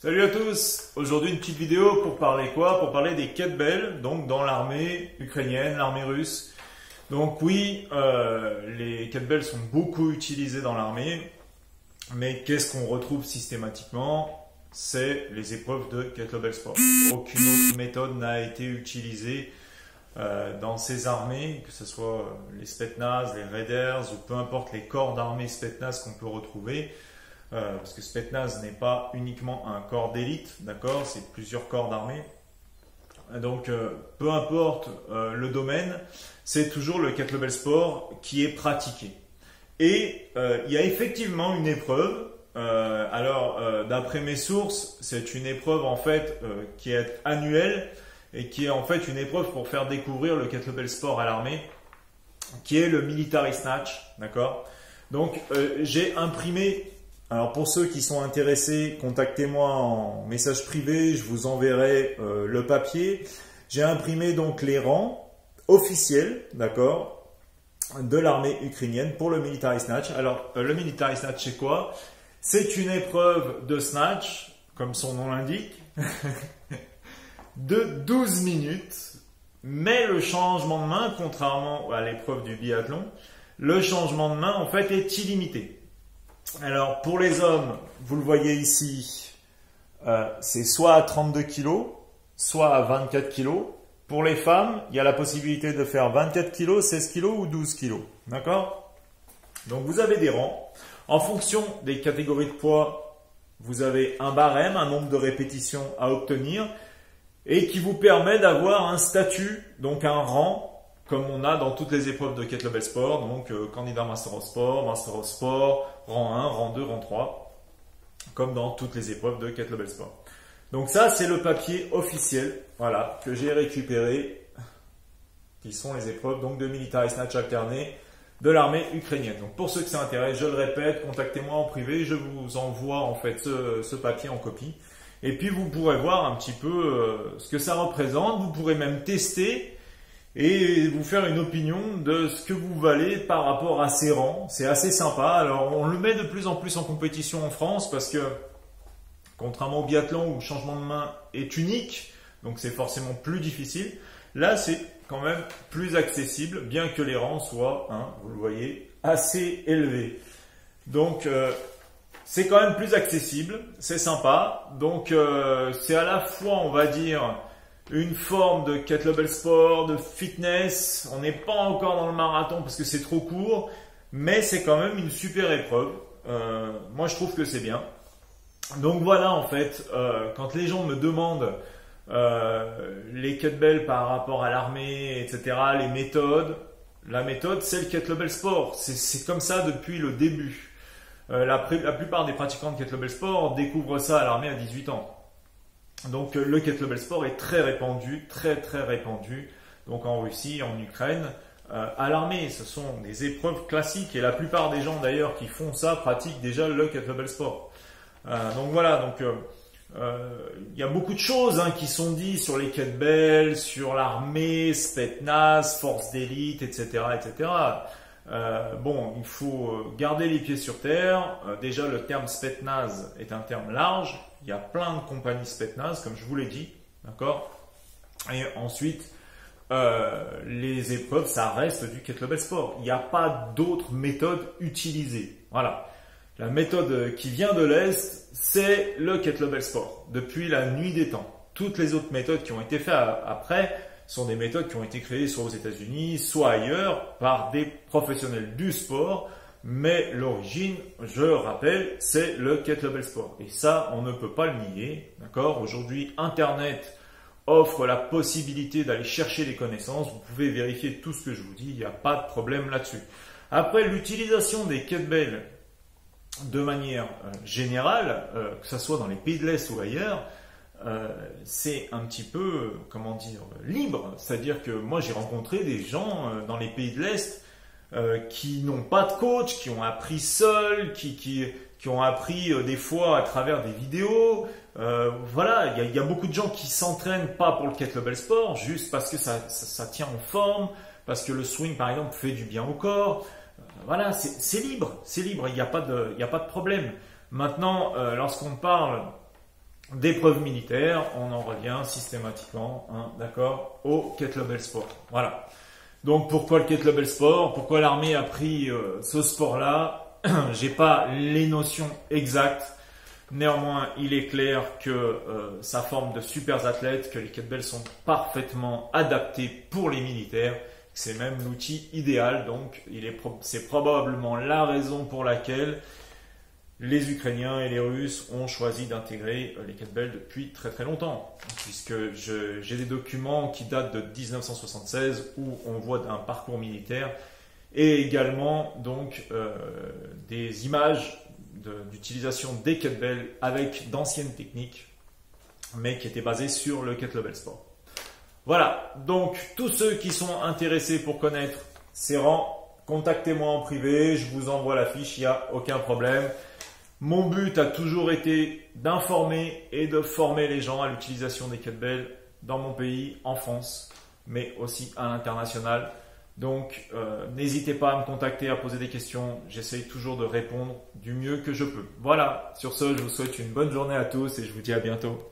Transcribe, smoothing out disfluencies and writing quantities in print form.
Salut à tous! Aujourd'hui une petite vidéo pour parler quoi? Pour parler des kettlebells, donc dans l'armée ukrainienne, l'armée russe. Donc oui, les kettlebells sont beaucoup utilisés dans l'armée, mais qu'est-ce qu'on retrouve systématiquement? C'est les épreuves de kettlebell sport. Aucune autre méthode n'a été utilisée dans ces armées, que ce soit les Spetsnaz, les Raiders ou peu importe les corps d'armée Spetsnaz qu'on peut retrouver. Parce que Spetsnaz n'est pas uniquement un corps d'élite, d'accord, c'est plusieurs corps d'armée. Donc peu importe le domaine, c'est toujours le kettlebell sport qui est pratiqué. Et il y a effectivement une épreuve. D'après mes sources, c'est une épreuve en fait qui est annuelle et qui est en fait une épreuve pour faire découvrir le kettlebell sport à l'armée, qui est le military snatch, d'accord. Donc j'ai imprimé. Alors pour ceux qui sont intéressés, contactez-moi en message privé, je vous enverrai le papier. J'ai imprimé donc les rangs officiels, d'accord, de l'armée ukrainienne pour le military snatch. Alors le military snatch c'est quoi? C'est une épreuve de snatch, comme son nom l'indique, de 12 minutes, mais le changement de main, contrairement à l'épreuve du biathlon, le changement de main en fait est illimité. Alors pour les hommes, vous le voyez ici, c'est soit à 32 kg, soit à 24 kg. Pour les femmes, il y a la possibilité de faire 24 kg, 16 kg ou 12 kg. D'accord? Donc vous avez des rangs. En fonction des catégories de poids, vous avez un barème, un nombre de répétitions à obtenir et qui vous permet d'avoir un statut, donc un rang, comme on a dans toutes les épreuves de kettlebell sport, donc candidat Master of Sport, rang 1, rang 2, rang 3, comme dans toutes les épreuves de kettlebell sport. Donc ça, c'est le papier officiel, voilà, que j'ai récupéré, qui sont les épreuves donc de military snatch alterné de l'armée ukrainienne. Donc pour ceux que ça intéresse, je le répète, contactez-moi en privé, je vous envoie en fait ce papier en copie. Et puis vous pourrez voir un petit peu ce que ça représente, vous pourrez même tester et vous faire une opinion de ce que vous valez par rapport à ces rangs. C'est assez sympa. Alors on le met de plus en plus en compétition en France parce que contrairement au biathlon où le changement de main est unique, donc c'est forcément plus difficile, là c'est quand même plus accessible, bien que les rangs soient, vous le voyez, assez élevés. Donc c'est quand même plus accessible, c'est sympa. Donc c'est à la fois, on va dire, une forme de kettlebell sport, de fitness. On n'est pas encore dans le marathon parce que c'est trop court, mais c'est quand même une super épreuve. Moi, je trouve que c'est bien. Donc voilà, en fait, quand les gens me demandent les kettlebells par rapport à l'armée, etc., les méthodes, la méthode, c'est le kettlebell sport. C'est comme ça depuis le début. La plupart des pratiquants de kettlebell sport découvrent ça à l'armée à 18 ans. Donc le kettlebell sport est très répandu, très répandu, donc en Russie, en Ukraine, à l'armée. Ce sont des épreuves classiques et la plupart des gens d'ailleurs qui font ça pratiquent déjà le kettlebell sport. Donc voilà, donc il y a beaucoup de choses qui sont dites sur les kettlebells, sur l'armée, Spetsnaz, force d'élite, etc., etc. Bon, il faut garder les pieds sur terre. Déjà, le terme Spetsnaz est un terme large. Il y a plein de compagnies Spetsnaz, comme je vous l'ai dit, d'accord. Et ensuite, les épreuves, ça reste du kettlebell sport. Il n'y a pas d'autre méthode utilisée. Voilà. La méthode qui vient de l'Est, c'est le kettlebell sport, depuis la nuit des temps. Toutes les autres méthodes qui ont été faites après sont des méthodes qui ont été créées soit aux États-Unis, soit ailleurs, par des professionnels du sport. Mais l'origine, je le rappelle, c'est le kettlebell sport. Et ça, on ne peut pas le nier. D'accord? Aujourd'hui, Internet offre la possibilité d'aller chercher les connaissances. Vous pouvez vérifier tout ce que je vous dis. Il n'y a pas de problème là-dessus. Après, l'utilisation des kettlebells de manière générale, que ce soit dans les pays de l'Est ou ailleurs, c'est un petit peu, comment dire, libre. C'est-à-dire que moi, j'ai rencontré des gens dans les pays de l'Est qui n'ont pas de coach, qui ont appris seuls, qui ont appris des fois à travers des vidéos. Voilà, il y a beaucoup de gens qui s'entraînent pas pour le kettlebell sport, juste parce que ça tient en forme, parce que le swing par exemple fait du bien au corps. Voilà, c'est libre, il n'y a pas de problème. Maintenant, lorsqu'on parle d'épreuves militaires, on en revient systématiquement, hein, d'accord, au kettlebell sport. Voilà. Donc pourquoi le kettlebell sport? Pourquoi l'armée a pris ce sport-là? J'ai pas les notions exactes. Néanmoins, il est clair que ça forme de super athlètes, que les kettlebells sont parfaitement adaptés pour les militaires. C'est même l'outil idéal. Donc, c'est probablement la raison pour laquelle les Ukrainiens et les Russes ont choisi d'intégrer les kettlebells depuis très très longtemps. Puisque j'ai des documents qui datent de 1976 où on voit un parcours militaire et également donc des images d'utilisation des kettlebells avec d'anciennes techniques, mais qui étaient basées sur le kettlebell sport. Voilà, donc tous ceux qui sont intéressés pour connaître ces rangs, contactez-moi en privé, je vous envoie la fiche, il n'y a aucun problème. Mon but a toujours été d'informer et de former les gens à l'utilisation des kettlebells dans mon pays, en France, mais aussi à l'international. Donc, n'hésitez pas à me contacter, à poser des questions. J'essaye toujours de répondre du mieux que je peux. Voilà, sur ce, je vous souhaite une bonne journée à tous et je vous dis à bientôt.